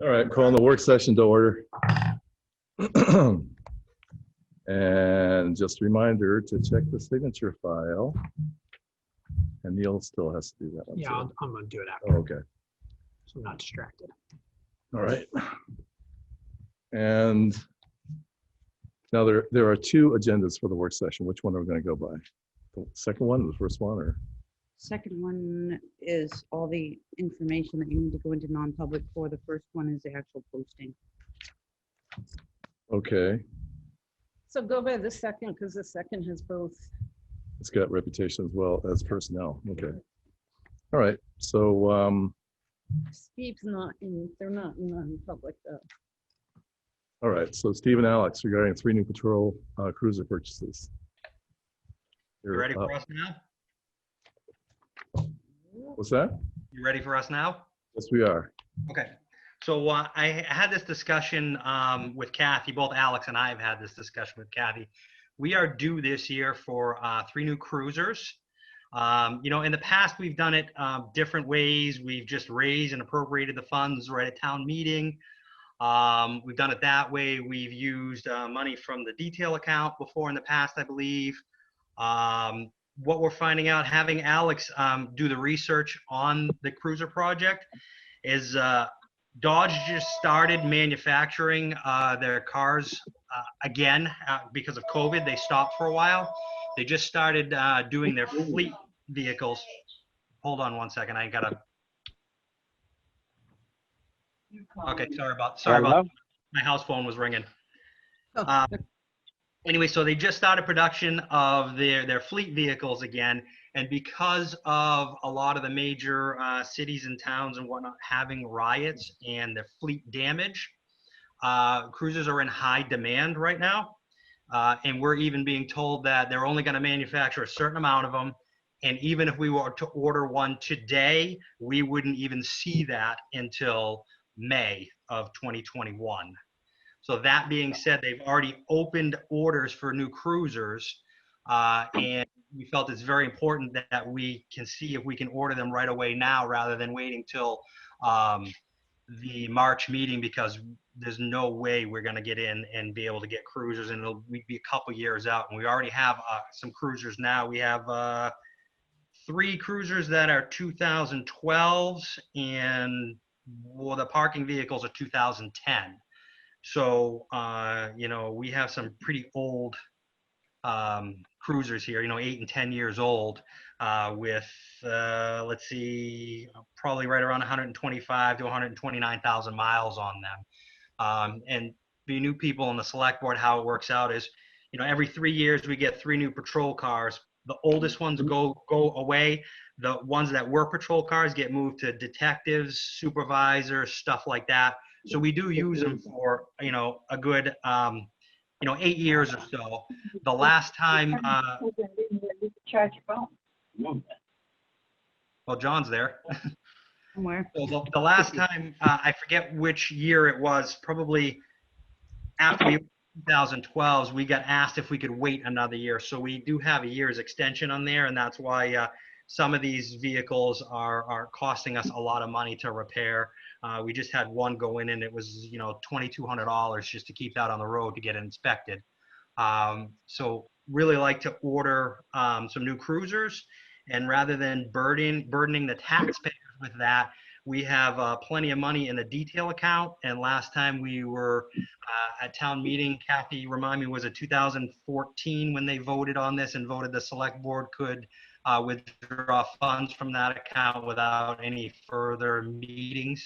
All right, calling the work session to order. And just a reminder to check the signature file. And Neil still has to do that. Yeah, I'm going to do it Oh, after, okay. so I'm not distracted. All right. And now there are two agendas for the work session. Which one are we going to go by? The second one, the first one, or? Second one is all the information that you need to go into non-public for. The first one is the actual posting. Okay, So go by the second, because the second has both. it's got reputation as well as personnel. Okay. All right, so, Steve's not in, they're not in non-public though. all right, so Steve and Alex regarding 3 new patrol cruiser purchases. You ready for us now? What's that? You ready for us now? Yes, we are. Okay. So I had this discussion with Kathy, both Alex and I have had this discussion with Kathy. We are due this year for 3 new cruisers. You know, in the past, we've done it different ways. We've just raised and appropriated the funds right at town meeting. We've done it that way. We've used money from the detail account before in the past, I believe. What we're finding out, having Alex do the research on the cruiser project, is Dodge just started manufacturing their cars again because of COVID. They stopped for a while. They just started doing their fleet vehicles. Hold on one second. I gotta. Okay, sorry about my house phone was ringing. Anyway, so they just started production of their fleet vehicles again, and because of a lot of the major cities and towns and whatnot having riots and their fleet damage, cruisers are in high demand right now, and we're even being told that they're only going to manufacture a certain amount of them, and even if we were to order one today, we wouldn't even see that until May of 2021. So that being said, they've already opened orders for new cruisers, and we felt it's very important that we can see if we can order them right away now rather than waiting till the March meeting, because there's no way we're going to get in and be able to get cruisers, and it'll be a couple years out. And we already have some cruisers now. We have 3 cruisers that are 2012s, and well, the parking vehicles are 2010. So, you know, we have some pretty old cruisers here, you know, 8 and 10 years old, with, let's see, probably right around 125 to 129,000 miles on them. And the new people on the select board, how it works out is, you know, every 3 years we get 3 new patrol cars. The oldest ones go away. The ones that were patrol cars get moved to detectives, supervisors, stuff like that. So we do use them for, you know, a good, you know, 8 years or so. The last time, well, John's there. Somewhere. So the last time, I forget which year it was, probably after we 2012, we got asked if we could wait another year. So we do have a year's extension on there, and that's why some of these vehicles are costing us a lot of money to repair. We just had one go in, and it was, you know, $2,200 just to keep that on the road to get it inspected. So really like to order some new cruisers, and rather than burdening the taxpayers with that, we have plenty of money in the detail account. And last time we were at town meeting, Kathy, remind me, was it 2014 when they voted on this and voted the select board could withdraw funds from that account without any further meetings?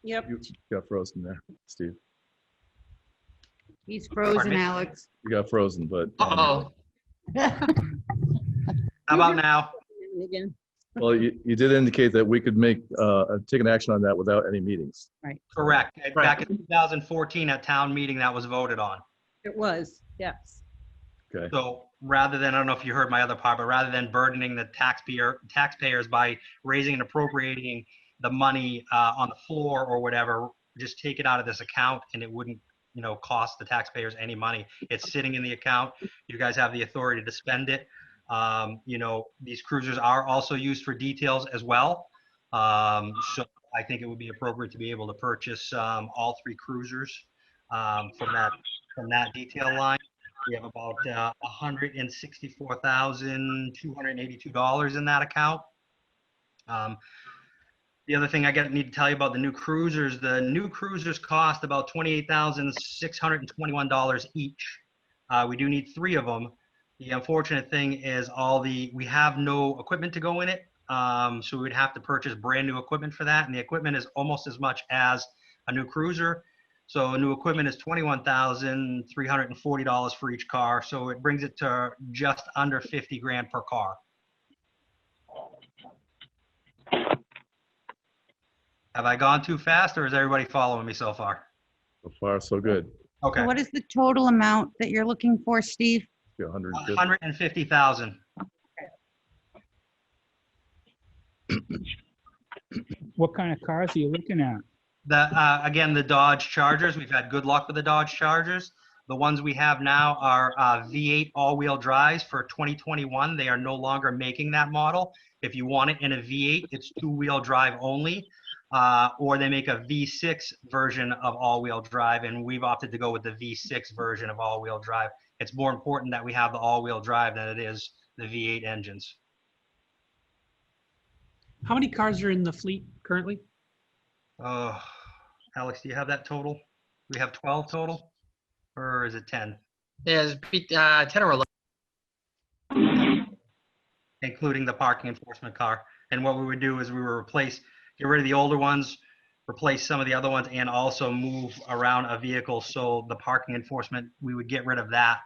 Yep. You got frozen there, Steve. He's frozen, Pardon me? Alex. You got frozen, but. Uh-oh. How about now? Again. Well, you did indicate that we could take an action on that without any meetings. Right. Correct. Back in 2014 at town meeting, that was voted on. It was, yes. Okay. So rather than, I don't know if you heard my other part, but rather than burdening the taxpayers by raising and appropriating the money on the floor or whatever, just take it out of this account, and it wouldn't, you know, cost the taxpayers any money. It's sitting in the account. You guys have the authority to spend it. You know, these cruisers are also used for details as well. So I think it would be appropriate to be able to purchase all 3 cruisers from that detail line. We have about $164,282 in that account. The other thing need to tell you about the new cruisers cost about $28,621 each. We do need 3 of them. The unfortunate thing is we have no equipment to go in it. So we would have to purchase brand new equipment for that. And the equipment is almost as much as a new cruiser. So new equipment is $21,340 for each car. So it brings it to just under 50 grand per car. Have I gone too fast, or is everybody following me so far? So far, so good. Okay. So what is the total amount that you're looking for, Steve? Yeah, 150. 150,000. What kind of cars are you looking at? Again, the Dodge Chargers. We've had good luck with the Dodge Chargers. The ones we have now are V8 all-wheel drives for 2021. They are no longer making that model. If you want it in a V8, it's 2-wheel drive only. Or they make a V6 version of all-wheel drive, and we've opted to go with the V6 version of all-wheel drive. It's more important that we have the all-wheel drive than it is the V8 engines. How many cars are in the fleet currently? Alex, do you have that total? We have 12 total, or is it 10? Yeah, it's 10 or 11. Including the parking enforcement car. And what we would do is we would get rid of the older ones, replace some of the other ones, and also move around a vehicle. So the parking enforcement, we would get rid of that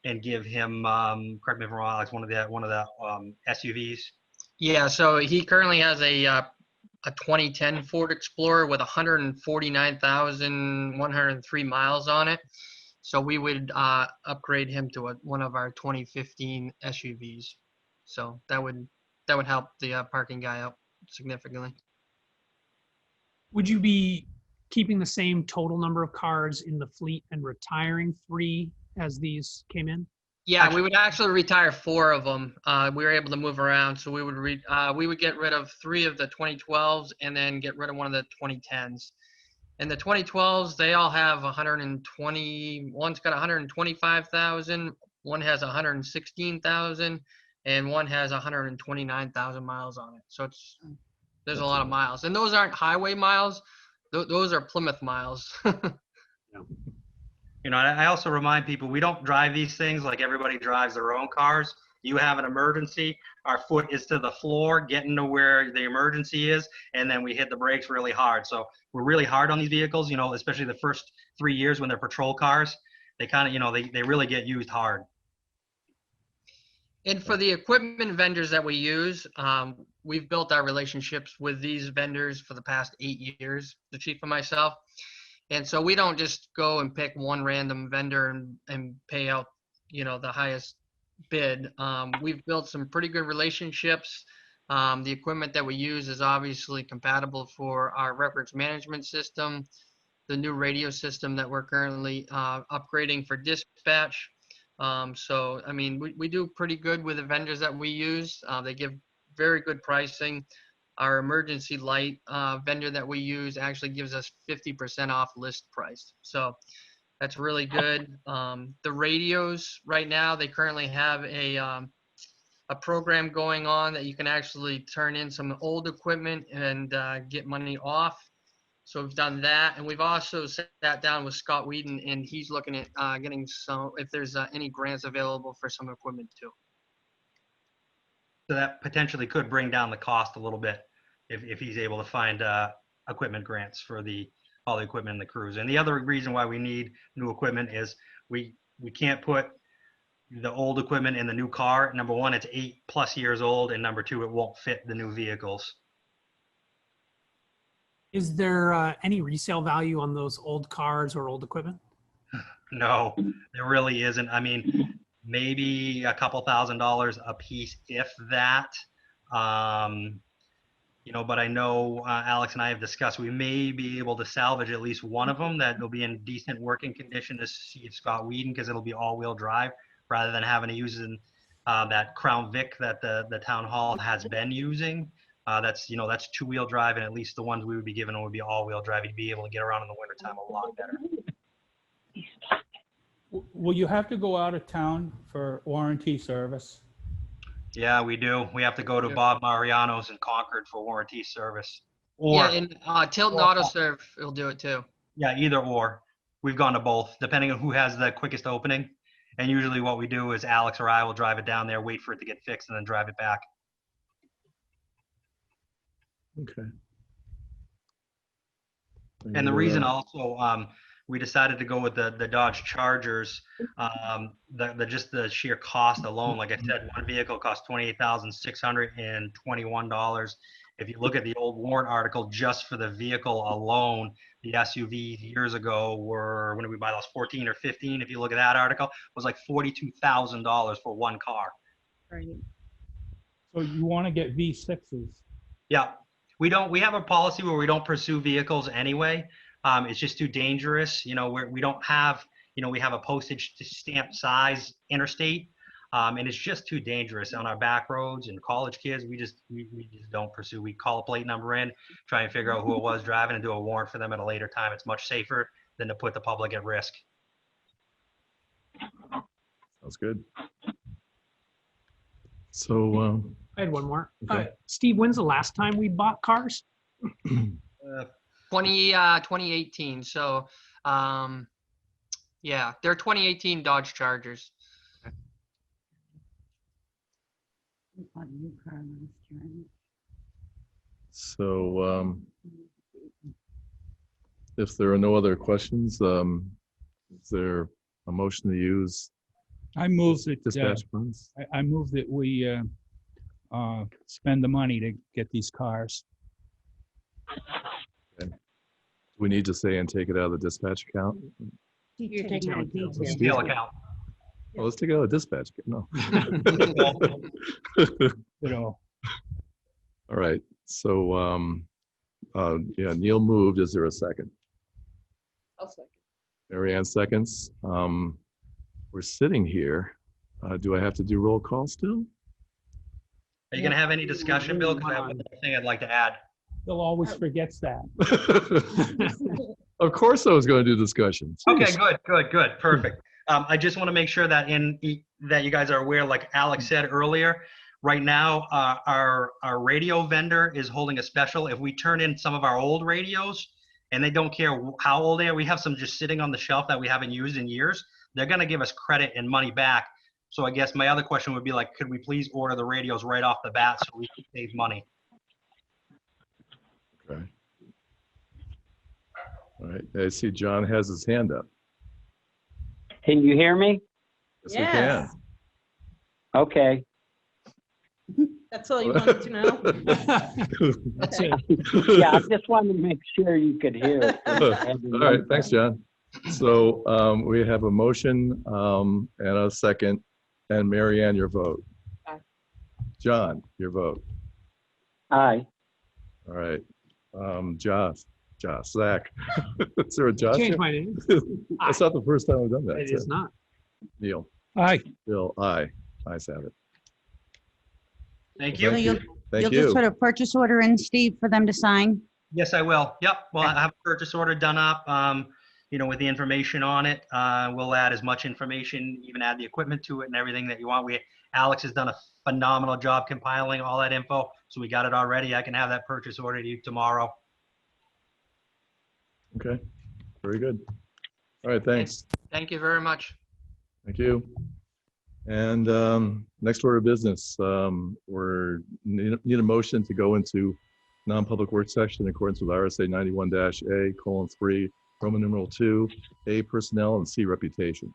and give him, correct me if I'm wrong, Alex, one of the SUVs. Yeah, so he currently has a 2010 Ford Explorer with 149,103 miles on it. So we would upgrade him to one of our 2015 SUVs. So that would help the parking guy out significantly. Would you be keeping the same total number of cars in the fleet and retiring 3 as these came in? Yeah, we would actually retire 4 of them. We were able to move around, so we would get rid of 3 of the 2012s and then get rid of one of the 2010s. And the 2012s, they all have 120. One's got 125,000, one has 116,000, and one has 129,000 miles on it. So there's a lot of miles, and those aren't highway miles; those are Plymouth miles. You know, I also remind people, we don't drive these things like everybody drives their own cars. You have an emergency, our foot is to the floor, getting to where the emergency is, and then we hit the brakes really hard. So we're really hard on these vehicles, you know, especially the first 3 years when they're patrol cars. They kind of, you know, they really get used hard. And for the equipment vendors that we use, we've built our relationships with these vendors for the past 8 years, the chief and myself. And so we don't just go and pick one random vendor and pay out, you know, the highest bid. We've built some pretty good relationships. The equipment that we use is obviously compatible for our records management system, the new radio system that we're currently upgrading for dispatch. So, I mean, we do pretty good with the vendors that we use. They give very good pricing. Our emergency light vendor that we use actually gives us 50% off list price. So that's really good. The radios right now, they currently have a program going on that you can actually turn in some old equipment and get money off. So we've done that. And we've also sat down with Scott Whedon, and he's looking at getting some, if there's any grants available for some equipment too. So that potentially could bring down the cost a little bit if he's able to find equipment grants for all the equipment in the cruise. And the other reason why we need new equipment is we can't put the old equipment in the new car. Number one, it's 8+ years old, and number two, it won't fit the new vehicles. Is there any resale value on those old cars or old equipment? No, there really isn't. I mean, maybe a couple $1,000s a piece, if that. You know, but I know Alex and I have discussed we may be able to salvage at least one of them that will be in decent working condition to see if Scott Whedon, because it'll be all-wheel drive rather than having to use that Crown Vic that the town hall has been using. That's 2-wheel drive, and at least the ones we would be given would be all-wheel drive. You'd be able to get around in the wintertime a lot better. Will you have to go out of town for warranty service? Yeah, we do. We have to go to Yeah. Bob Mariano's in Concord for warranty service. Yeah, Or, and Tilton or- Auto Serve will do it too. yeah, either or. We've gone to both, depending on who has the quickest opening. And usually what we do is Alex or I will drive it down there, wait for it to get fixed, and then drive it back. Okay. And the reason also we decided to go with the Dodge Chargers, just the sheer cost alone, like I said, one vehicle cost $28,621. If you look at the old warrant article, just for the vehicle alone, the SUV years ago were, when did we buy those, 14 or 15? If you look at that article, was like $42,000 for one car. Right. So you want to get V6s? Yeah, we have a policy where we don't pursue vehicles anyway. It's just too dangerous. We don't have, we have a postage stamp size interstate, and it's just too dangerous on our back roads and college kids. We just don't pursue. We call a plate number in, try and figure out who it was driving, and do a warrant for them at a later time. It's much safer than to put the public at risk. Sounds good. So, I had one more. Okay. Steve, when's the last time we bought cars? 2018. So, yeah, they're 2018 Dodge Chargers. We bought a new car last year. so if there are no other questions, is there a motion to use I move that, dispatch funds? I move that we spend the money to get these cars. We need to say and take it out of the dispatch account? You're taking out details. Steel account. Well, let's take it out of the dispatch. No. You know, All right. So, yeah, Neil moved. Is there a second? I'll second. Mary Ann seconds. We're sitting here. Do I have to do roll call still? Are you going to have any discussion, Bill? Because I have one thing I'd like to add. Bill always forgets that. Of course I was going to do discussion. Okay, Jeez. good, perfect. I just want to make sure that that you guys are aware, like Alex said earlier, right now our radio vendor is holding a special. If we turn in some of our old radios, and they don't care how old they are, we have some just sitting on the shelf that we haven't used in years, they're going to give us credit and money back. So I guess my other question would be like, could we please order the radios right off the bat so we can save money? Okay. All right. I see John has his hand up. Can you hear me? Yes, we can. Okay. That's all you wanted to know? That's it. Yeah, I just wanted to make sure you could hear. All right, thanks, John. So we have a motion and a second, and Mary Ann, your vote. Aye. John, your vote. Aye. All right. Josh, Zach. Is there a Josh? Change here? my name. That's not the first time we've done that. It is not. Neil, Aye. Bill, aye. Ayes have it. Thank So you. you'll Thank just you. put a purchase order in, Steve, for them to sign? Yes, I will. Yep. Well, I have a purchase order done up, with the information on it. We'll add as much information, even add the equipment to it and everything that you want. Alex has done a phenomenal job compiling all that info, so we got it already. I can have that purchase order to you tomorrow. Okay, very good. All right, thanks. Thank you very much. Thank you. And next order of business, we're need a motion to go into non-public work session in accordance with RSA 91-A:3, Roman numeral 2, A, personnel, and C, reputation.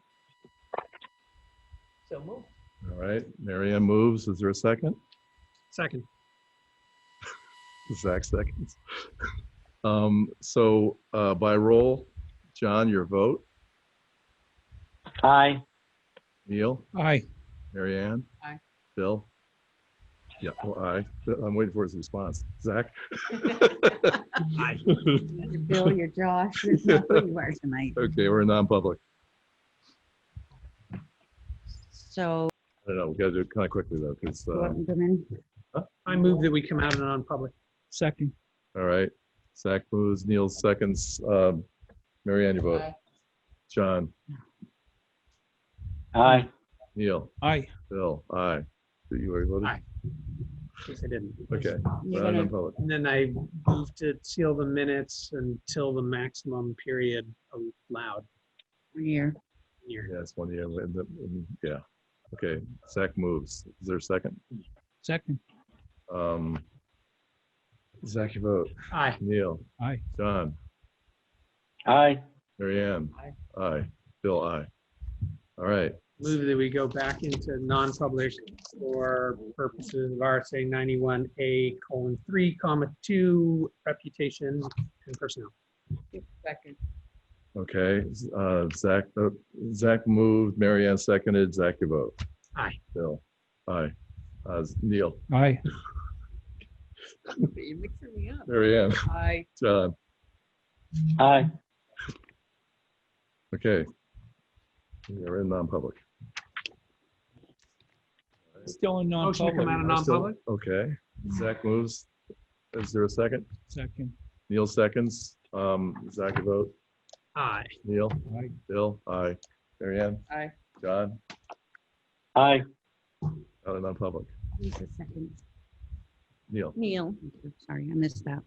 So moved. All right, Mary Ann moves. Is there a second? Second. Zach seconds. So by roll, John, your vote. Aye. Neil, Aye. Mary Ann. Aye. Bill. Yeah, well, aye. I'm waiting for his response. Zach. Aye. You're Bill, you're Josh, there's not who you are tonight. Okay, we're in non-public. So don't know, we gotta do it kind of quickly though, because, Go out and come in. I move that we come out of non-public. Second. all right. Zach moves, Neil seconds. Mary Ann, you vote. John, Aye. Neil, Aye. Bill, aye. Did you already voted? Aye. In case I didn't. Okay. You're we're on gonna- non-public. And then I move to seal the minutes until the maximum period allowed Here. here. Yeah, it's 1 year. Yeah. Okay, Zach moves. Is there a second? Second. Zach, you vote. Aye. Neil, Aye. John, Aye. Mary Ann. Aye. Aye. Bill, aye. All right. Move that we go back into non-public for purposes of RSA 91A:3, 2, reputation and personnel. Second. Okay, Zach moved, Mary Ann seconded, Zach, you vote. Aye. Bill, aye. Neil, Aye. You're mixing me up. Mary Ann, Aye. John, Aye. okay. We're in non-public. Still in Motion to come out non-public. of Still- non-public? Okay, Zach moves. Is there a second? Second. Neil seconds. Zach, you vote. Aye. Neil, Aye. Bill, aye. Mary Ann, Aye. John, Aye. out of non-public. Who's the second? Neil, Neil. Sorry, I missed that.